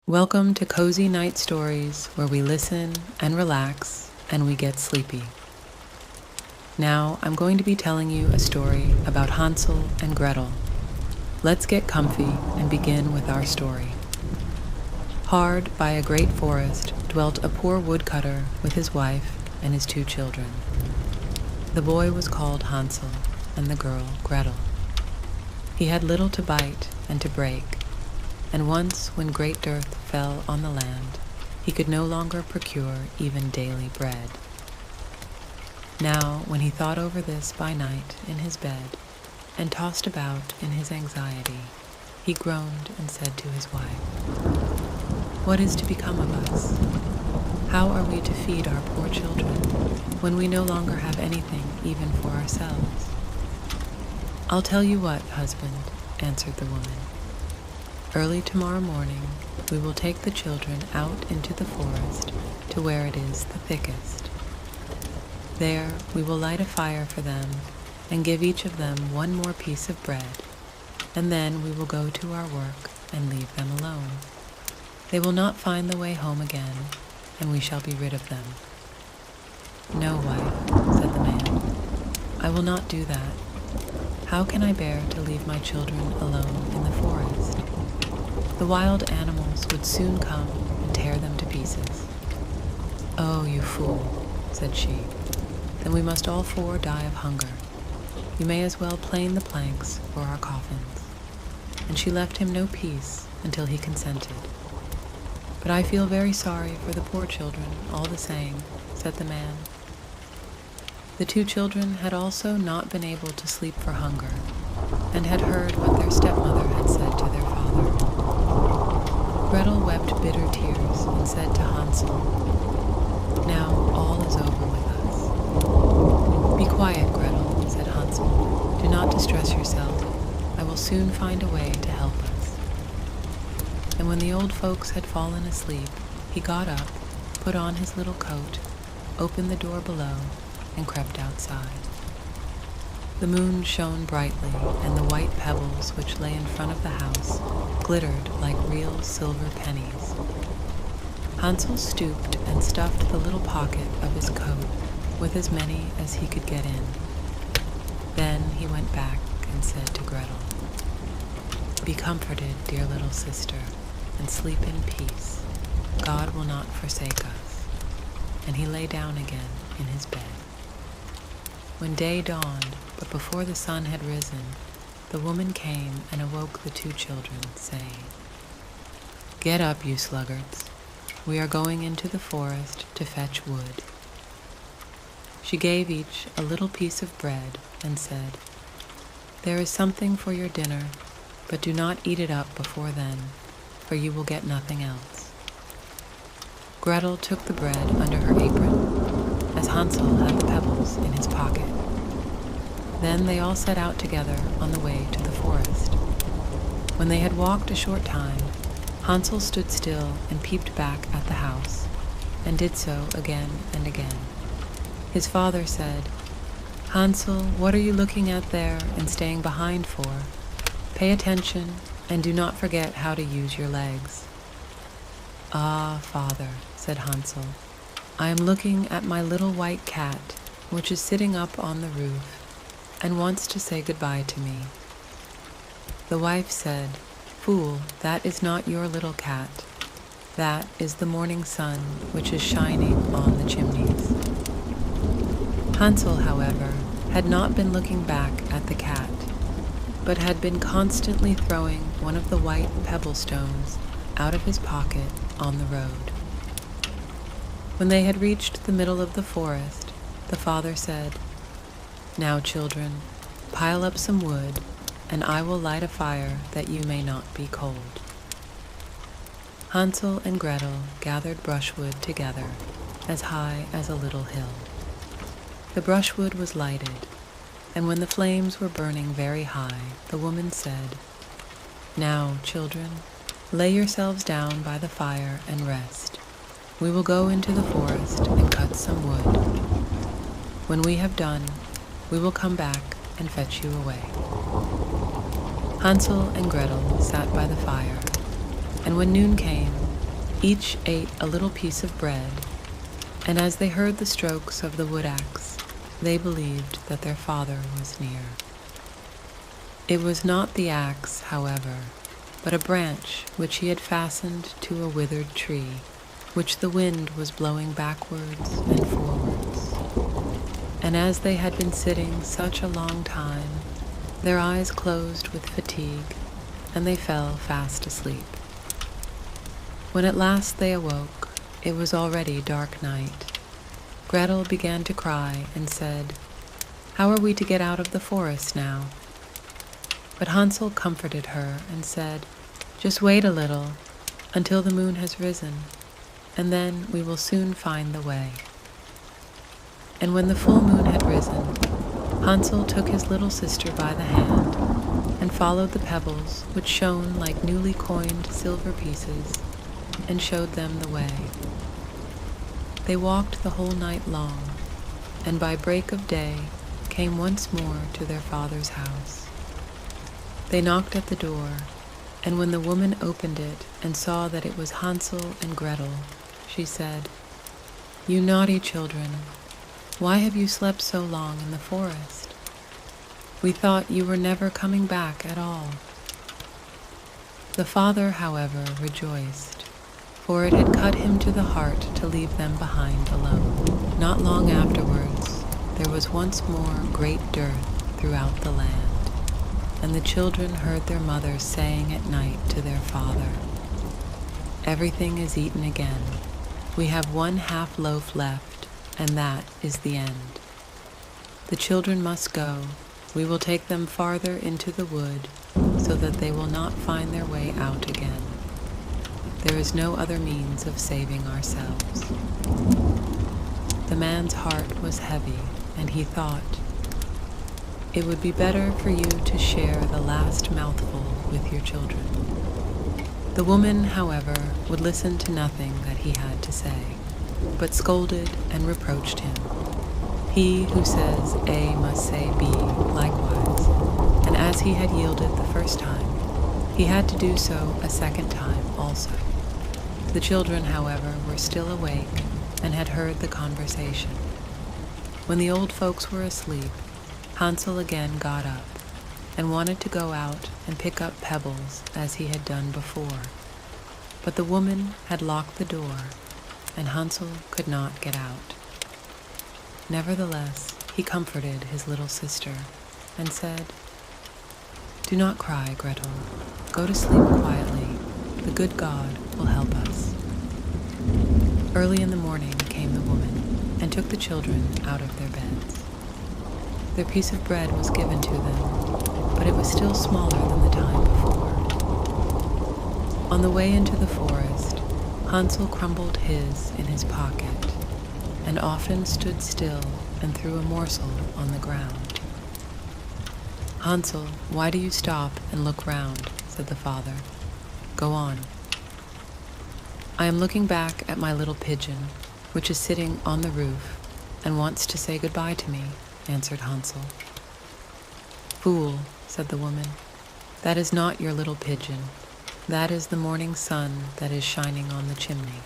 Welcome to Cosy Night Stories, where we listen and relax and we get sleepy. Now I'm going to be telling you a story about Hansel and Gretel. Let's get comfy and begin with our story. Hard by a great forest dwelt a poor woodcutter with his wife and his 2 children. The boy was called Hansel and the girl Gretel. He had little to bite and to break, and once when great dearth fell on the land, he could no longer procure even daily bread. Now, when he thought over this by night in his bed, and tossed about in his anxiety, he groaned and said to his wife, "What is to become of us? How are we to feed our poor children when we no longer have anything even for ourselves?" "I'll tell you what, husband," answered the woman. "Early tomorrow morning, we will take the children out into the forest to where it is the thickest. There we will light a fire for them and give each of them one more piece of bread, and then we will go to our work and leave them alone. They will not find the way home again, and we shall be rid of them." "No, wife," said the man, "I will not do that. How can I bear to leave my children alone in the forest? The wild animals would soon come and tear them to pieces." "Oh, you fool," said she, "then we must all 4 die of hunger. You may as well plane the planks for our coffins." And she left him no peace until he consented. "But I feel very sorry for the poor children all the same," said the man. The 2 children had also not been able to sleep for hunger, and had heard what their stepmother had said to their father. Gretel wept bitter tears and said to Hansel, "Now all is over with us." "Be quiet, Gretel," said Hansel. "Do not distress yourself. I will soon find a way to help us." And when the old folks had fallen asleep, he got up, put on his little coat, opened the door below, and crept outside. The moon shone brightly, and the white pebbles which lay in front of the house glittered like real silver pennies. Hansel stooped and stuffed the little pocket of his coat with as many as he could get in. Then he went back and said to Gretel, "Be comforted, dear little sister, and sleep in peace. God will not forsake us." And he lay down again in his bed. When day dawned, but before the sun had risen, the woman came and awoke the 2 children, saying, "Get up, you sluggards. We are going into the forest to fetch wood." She gave each a little piece of bread and said, "There is something for your dinner, but do not eat it up before then, for you will get nothing else." Gretel took the bread under her apron, as Hansel had the pebbles in his pocket. Then they all set out together on the way to the forest. When they had walked a short time, Hansel stood still and peeped back at the house, and did so again and again. His father said, "Hansel, what are you looking at there and staying behind for? Pay attention, and do not forget how to use your legs." "Ah, father," said Hansel, "I am looking at my little white cat, which is sitting up on the roof, and wants to say goodbye to me." The wife said, "Fool, that is not your little cat. That is the morning sun which is shining on the chimneys." Hansel, however, had not been looking back at the cat, but had been constantly throwing one of the white pebble stones out of his pocket on the road. When they had reached the middle of the forest, the father said, "Now, children, pile up some wood, and I will light a fire that you may not be cold." Hansel and Gretel gathered brushwood together as high as a little hill. The brushwood was lighted, and when the flames were burning very high, the woman said, "Now, children, lay yourselves down by the fire and rest. We will go into the forest and cut some wood. When we have done, we will come back and fetch you away." Hansel and Gretel sat by the fire, and when noon came, Each ate a little piece of bread, and as they heard the strokes of the wood axe, they believed that their father was near. It was not the axe, however, but a branch which he had fastened to a withered tree, which the wind was blowing backwards and forwards. And as they had been sitting such a long time, their eyes closed with fatigue, and they fell fast asleep. When at last they awoke, it was already dark night. Gretel began to cry and said, "How are we to get out of the forest now?" But Hansel comforted her and said, "Just wait a little until the moon has risen, and then we will soon find the way." And when the full moon had risen, Hansel took his little sister by the hand and followed the pebbles which shone like newly coined silver pieces and showed them the way. They walked the whole night long, and by break of day came once more to their father's house. They knocked at the door, and when the woman opened it and saw that it was Hansel and Gretel, she said, "You naughty children, why have you slept so long in the forest? We thought you were never coming back at all." The father, however, rejoiced, for it had cut him to the heart to leave them behind alone. Not long afterwards, there was once more great dearth throughout the land, and the children heard their mother saying at night to their father, "Everything is eaten again. We have 1/2 loaf left, and that is the end. The children must go. We will take them farther into the wood, so that they will not find their way out again. There is no other means of saving ourselves." The man's heart was heavy, and he thought, "It would be better for you to share the last mouthful with your children." The woman, however, would listen to nothing that he had to say, but scolded and reproached him. He who says A must say B likewise, and as he had yielded the first time, he had to do so a second time also. The children, however, were still awake and had heard the conversation. When the old folks were asleep, Hansel again got up and wanted to go out and pick up pebbles as he had done before. But the woman had locked the door, and Hansel could not get out. Nevertheless, he comforted his little sister and said, "Do not cry, Gretel. Go to sleep quietly. The good God will help us." Early in the morning came the woman and took the children out of their beds. Their piece of bread was given to them, but it was still smaller than the time before. On the way into the forest, Hansel crumbled his in his pocket, and often stood still and threw a morsel on the ground. "Hansel, why do you stop and look round?" said the father. "Go on." "I am looking back at my little pigeon, which is sitting on the roof and wants to say goodbye to me," answered Hansel. "Fool," said the woman, "that is not your little pigeon. That is the morning sun that is shining on the chimney."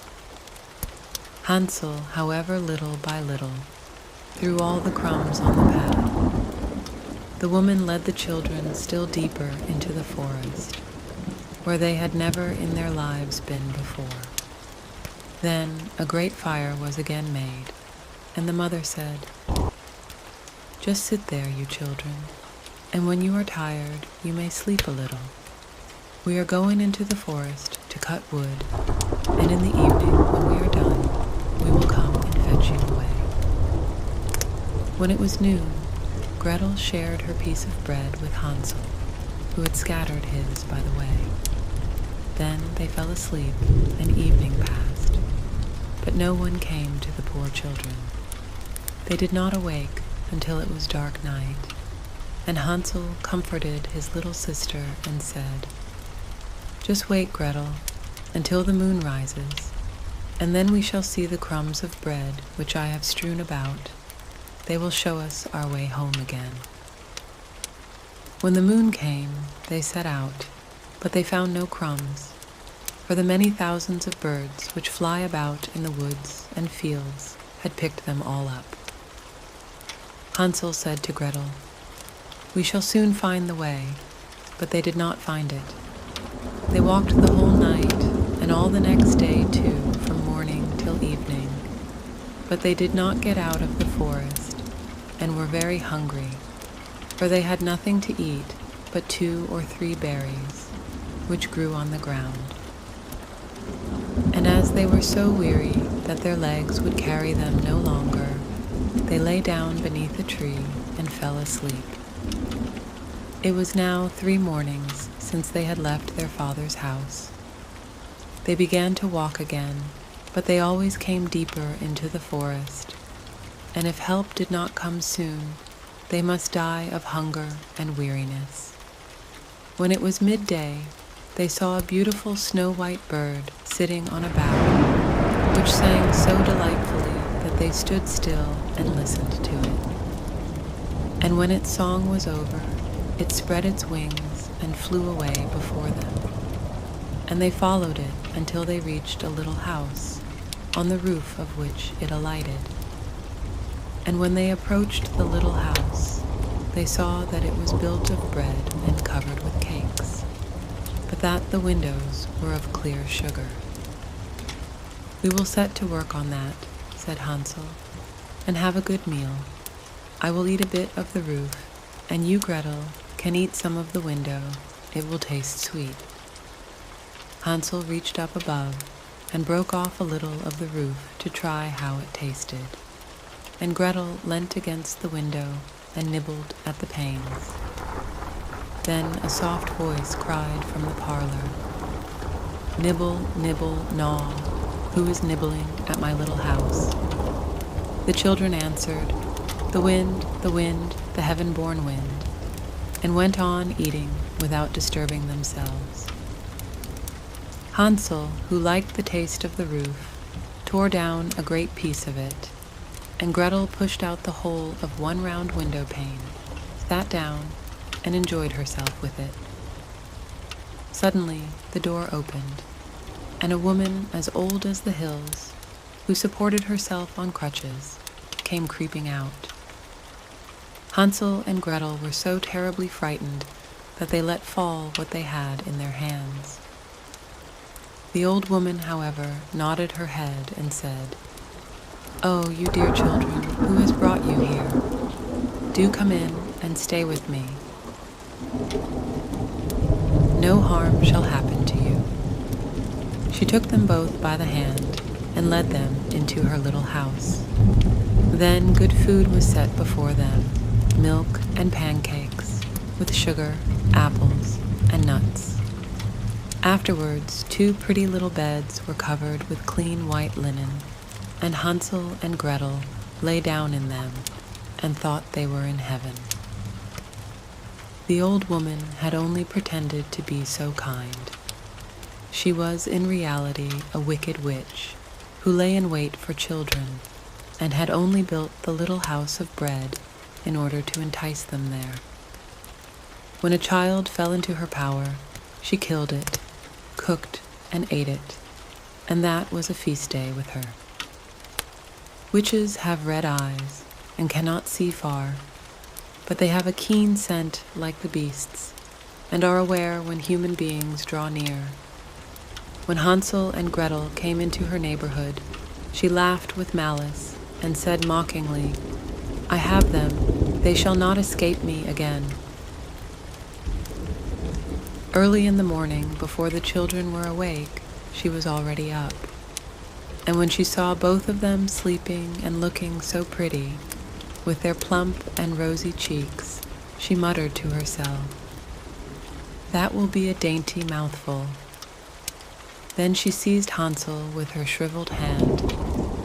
Hansel, however, little by little, threw all the crumbs on the path. The woman led the children still deeper into the forest, where they had never in their lives been before. Then a great fire was again made, and the mother said, "Just sit there, you children, and when you are tired, you may sleep a little. We are going into the forest to cut wood, and in the evening, when we are done, we will come and fetch you away." When it was noon, Gretel shared her piece of bread with Hansel, who had scattered his by the way. Then they fell asleep, and evening passed, but no one came to the poor children. They did not awake until it was dark night, and Hansel comforted his little sister and said, "Just wait, Gretel, until the moon rises, and then we shall see the crumbs of bread which I have strewn about. They will show us our way home again." When the moon came, they set out, but they found no crumbs. for the many thousands of birds which fly about in the woods and fields had picked them all up. Hansel said to Gretel, "We shall soon find the way," but they did not find it. They walked the whole night, and all the next day too, from morning till evening, but they did not get out of the forest, and were very hungry, for they had nothing to eat but 2 or 3 berries, which grew on the ground. And as they were so weary that their legs would carry them no longer, they lay down beneath a tree and fell asleep. It was now 3 mornings since they had left their father's house. They began to walk again, but they always came deeper into the forest, and if help did not come soon, they must die of hunger and weariness. When it was midday, they saw a beautiful snow-white bird sitting on a bough, which sang so delightfully that they stood still and listened to it. And when its song was over, it spread its wings and flew away before them. And they followed it until they reached a little house, on the roof of which it alighted. And when they approached the little house, they saw that it was built of bread and covered with cakes, but that the windows were of clear sugar. "We will set to work on that," said Hansel, "and have a good meal. I will eat a bit of the roof, and you, Gretel, can eat some of the window. It will taste sweet." Hansel reached up above and broke off a little of the roof to try how it tasted, and Gretel leant against the window and nibbled at the panes. Then a soft voice cried from the parlor, "Nibble, nibble, gnaw, who is nibbling at my little house?" The children answered, the wind, the heaven-born wind," and went on eating without disturbing themselves. Hansel, who liked the taste of the roof, tore down a great piece of it, and Gretel pushed out the whole of one round window pane, sat down, and enjoyed herself with it. Suddenly the door opened, and a woman as old as the hills, who supported herself on crutches, came creeping out. Hansel and Gretel were so terribly frightened that they let fall what they had in their hands. The old woman, however, nodded her head and said, "Oh, you dear children, who has brought you here? Do come in and stay with me. No harm shall happen to you." She took them both by the hand and led them into her little house. Then good food was set before them, milk and pancakes, with sugar, apples, and nuts. Afterwards, 2 pretty little beds were covered with clean white linen, and Hansel and Gretel lay down in them and thought they were in heaven. The old woman had only pretended to be so kind. She was in reality a wicked witch who lay in wait for children and had only built the little house of bread in order to entice them there. When a child fell into her power, she killed it, cooked, and ate it, and that was a feast day with her. Witches have red eyes and cannot see far, but they have a keen scent like the beasts, and are aware when human beings draw near. When Hansel and Gretel came into her neighborhood, she laughed with malice and said mockingly, "I have them, they shall not escape me again." Early in the morning, before the children were awake, she was already up, and when she saw both of them sleeping and looking so pretty, with their plump and rosy cheeks, she muttered to herself, "That will be a dainty mouthful." Then she seized Hansel with her shriveled hand,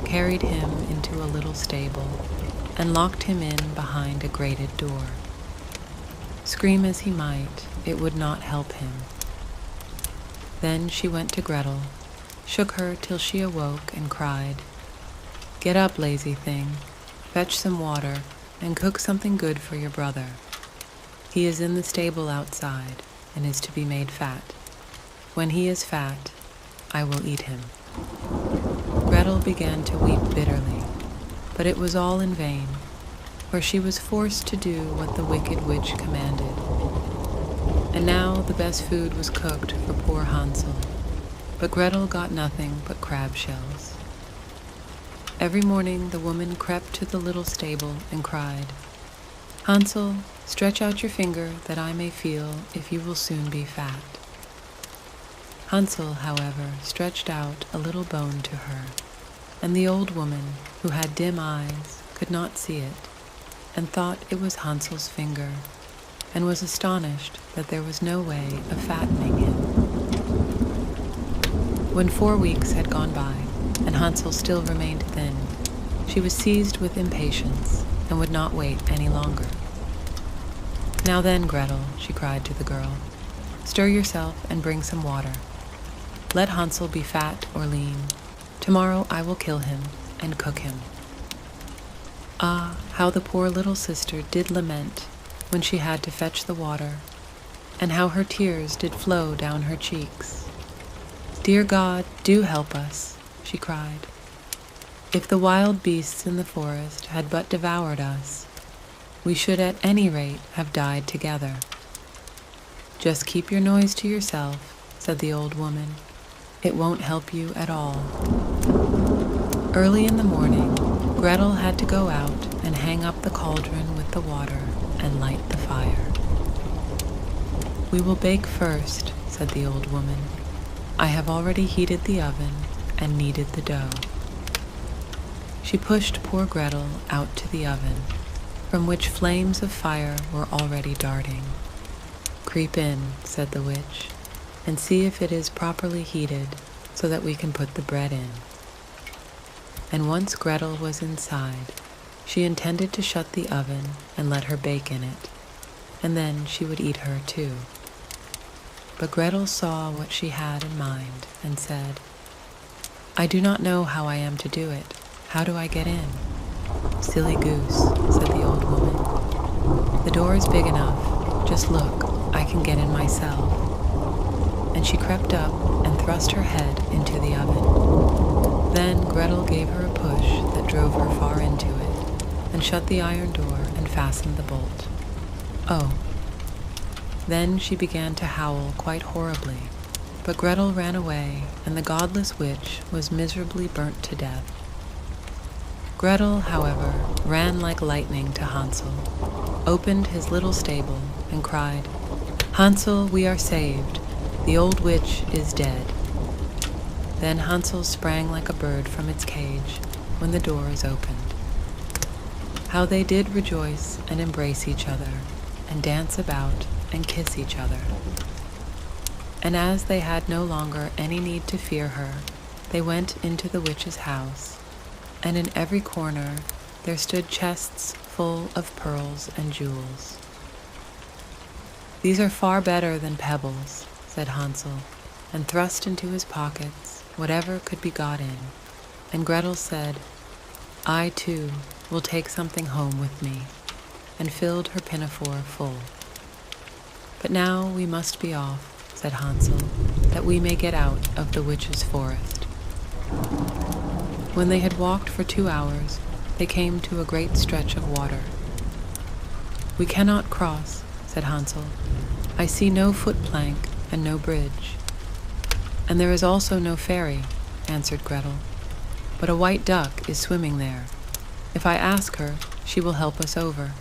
carried him into a little stable, and locked him in behind a grated door. Scream as he might, it would not help him. Then she went to Gretel, shook her till she awoke, and cried, "Get up, lazy thing, fetch some water, and cook something good for your brother. He is in the stable outside, and is to be made fat. When he is fat, I will eat him." Gretel began to weep bitterly, but it was all in vain, for she was forced to do what the wicked witch commanded. And now the best food was cooked for poor Hansel, but Gretel got nothing but crab shells. Every morning the woman crept to the little stable and cried, "Hansel, stretch out your finger that I may feel if you will soon be fat." Hansel, however, stretched out a little bone to her, and the old woman, who had dim eyes, could not see it, and thought it was Hansel's finger, and was astonished that there was no way of fattening him. When 4 weeks had gone by, and Hansel still remained thin, she was seized with impatience, and would not wait any longer. "Now then, Gretel," she cried to the girl, "stir yourself and bring some water. Let Hansel be fat or lean. Tomorrow I will kill him and cook him." Ah, how the poor little sister did lament when she had to fetch the water, and how her tears did flow down her cheeks. "Dear God, do help us," she cried. "If the wild beasts in the forest had but devoured us, we should at any rate have died together." "Just keep your noise to yourself," said the old woman. "It won't help you at all." Early in the morning, Gretel had to go out and hang up the cauldron with the water and light the fire. "We will bake first," said the old woman. "I have already heated the oven and kneaded the dough." She pushed poor Gretel out to the oven, from which flames of fire were already darting. "Creep in," said the witch, "and see if it is properly heated so that we can put the bread in." And once Gretel was inside, she intended to shut the oven and let her bake in it, and then she would eat her too. But Gretel saw what she had in mind and said, "I do not know how I am to do it. How do I get in?" "Silly goose," said the old woman. "The door is big enough. Just look, I can get in myself." And she crept up and thrust her head into the oven. Then Gretel gave her a push that drove her far into it, and shut the iron door and fastened the bolt. Oh! Then she began to howl quite horribly, but Gretel ran away, and the godless witch was miserably burnt to death. Gretel, however, ran like lightning to Hansel, opened his little stable, and cried, "Hansel, we are saved. The old witch is dead." Then Hansel sprang like a bird from its cage when the doors opened. How they did rejoice and embrace each other, and dance about and kiss each other. And as they had no longer any need to fear her, they went into the witch's house, and in every corner there stood chests full of pearls and jewels. "These are far better than pebbles," said Hansel, and thrust into his pockets whatever could be got in, and Gretel said, "I, too, will take something home with me," and filled her pinafore full. "But now we must be off," said Hansel, "that we may get out of the witch's forest." When they had walked for 2 hours, they came to a great stretch of water. "We cannot cross," said Hansel. "I see no foot-plank and no bridge." "And there is also no ferry," answered Gretel, "but a white duck is swimming there. If I ask her, she will help us over."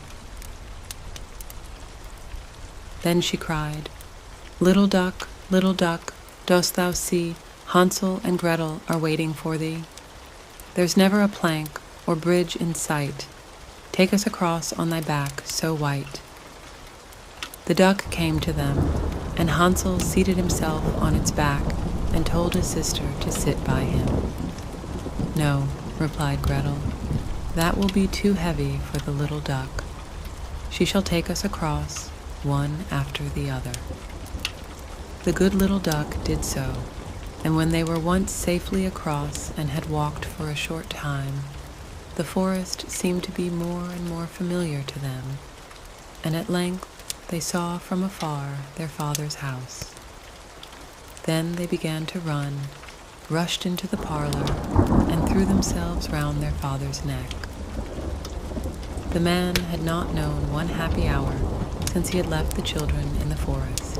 Then she cried, little duck, dost thou see Hansel and Gretel are waiting for thee? There's never a plank or bridge in sight. Take us across on thy back so white." The duck came to them, and Hansel seated himself on its back and told his sister to sit by him. "No," replied Gretel, "that will be too heavy for the little duck. She shall take us across, one after the other." The good little duck did so, and when they were once safely across and had walked for a short time, the forest seemed to be more and more familiar to them, and at length they saw from afar their father's house. Then they began to run, rushed into the parlor and threw themselves round their father's neck. The man had not known one happy hour since he had left the children in the forest.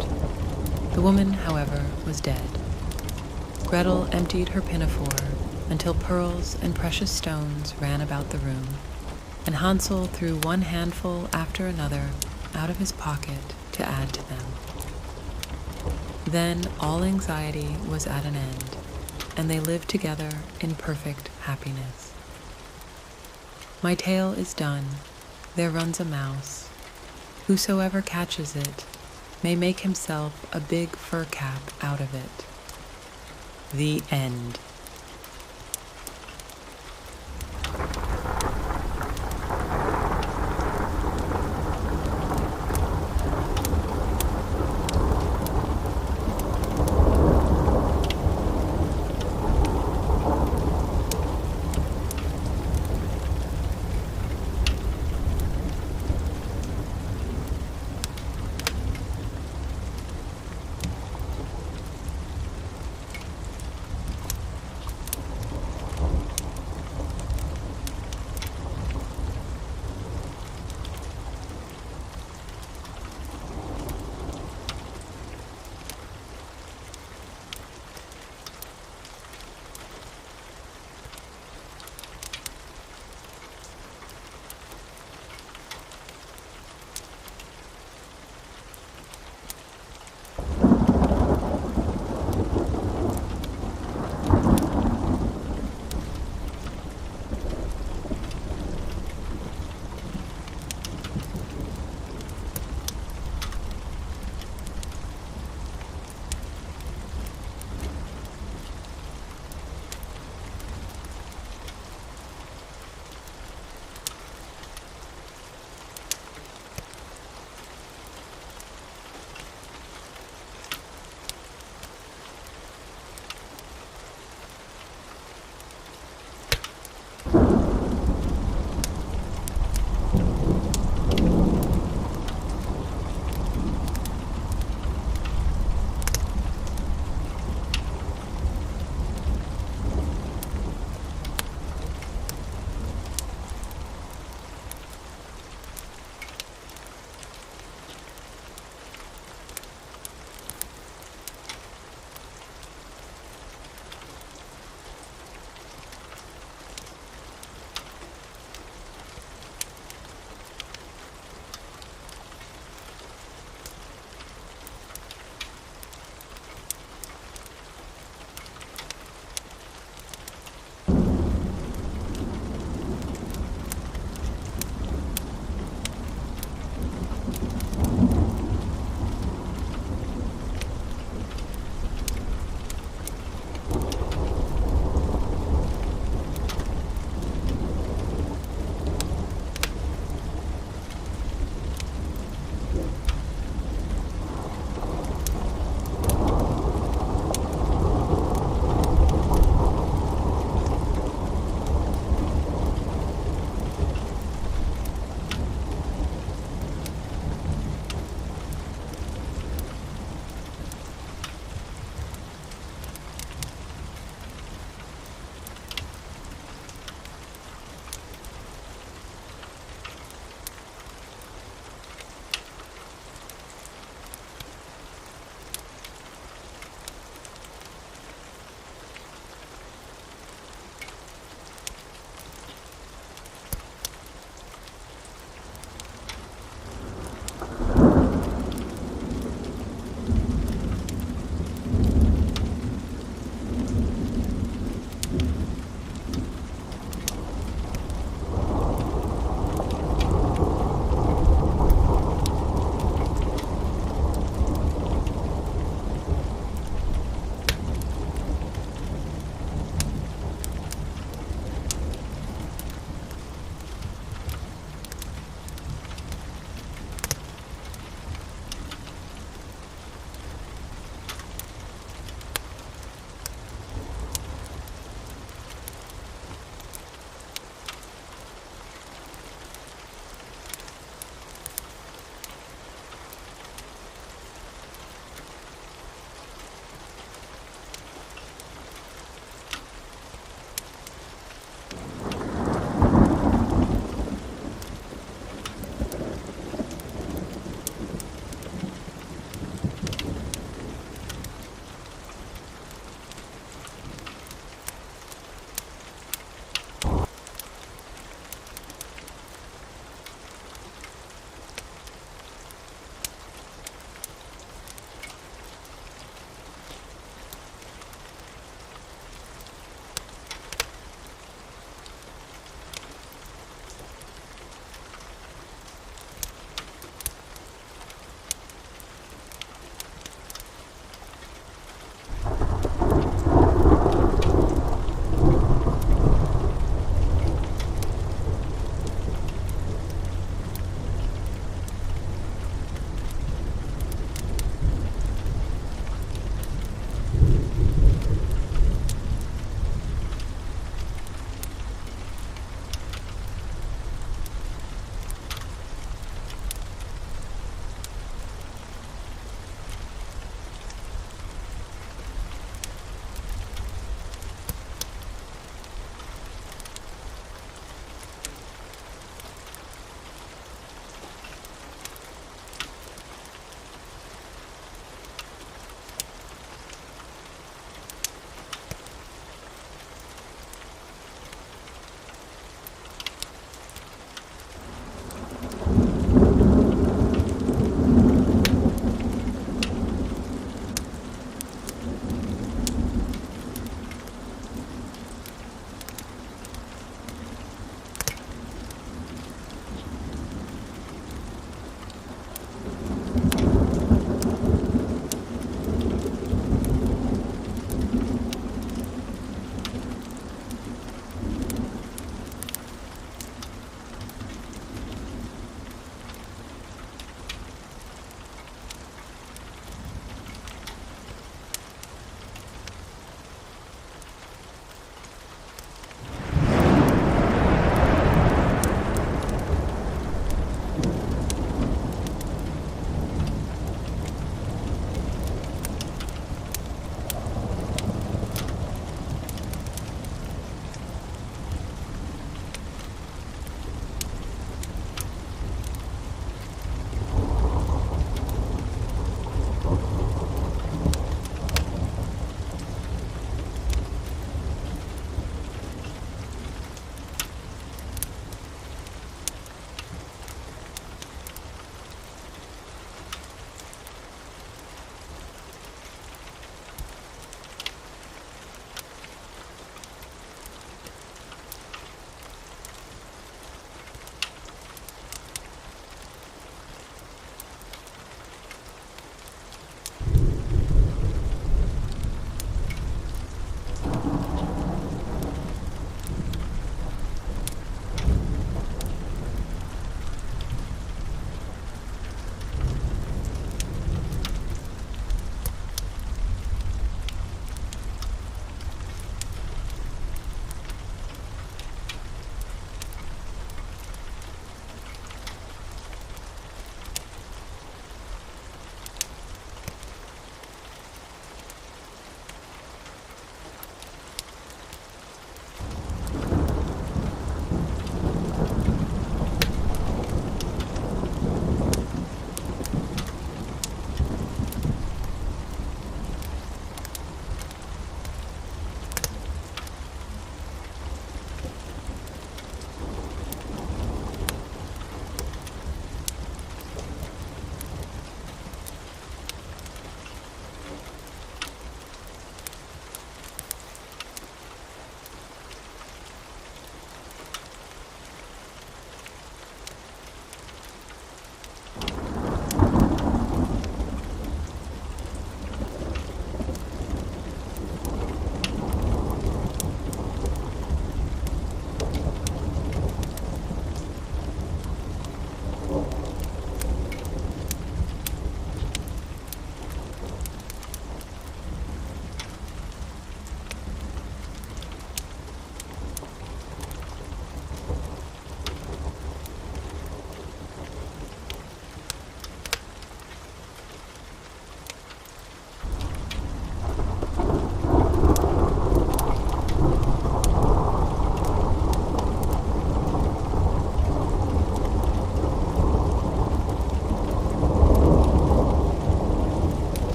The woman, however, was dead. Gretel emptied her pinafore until pearls and precious stones ran about the room, and Hansel threw one handful after another out of his pocket to add to them. Then all anxiety was at an end, and they lived together in perfect happiness. My tale is done. There runs a mouse. Whosoever catches it may make himself a big fur cap out of it. The end.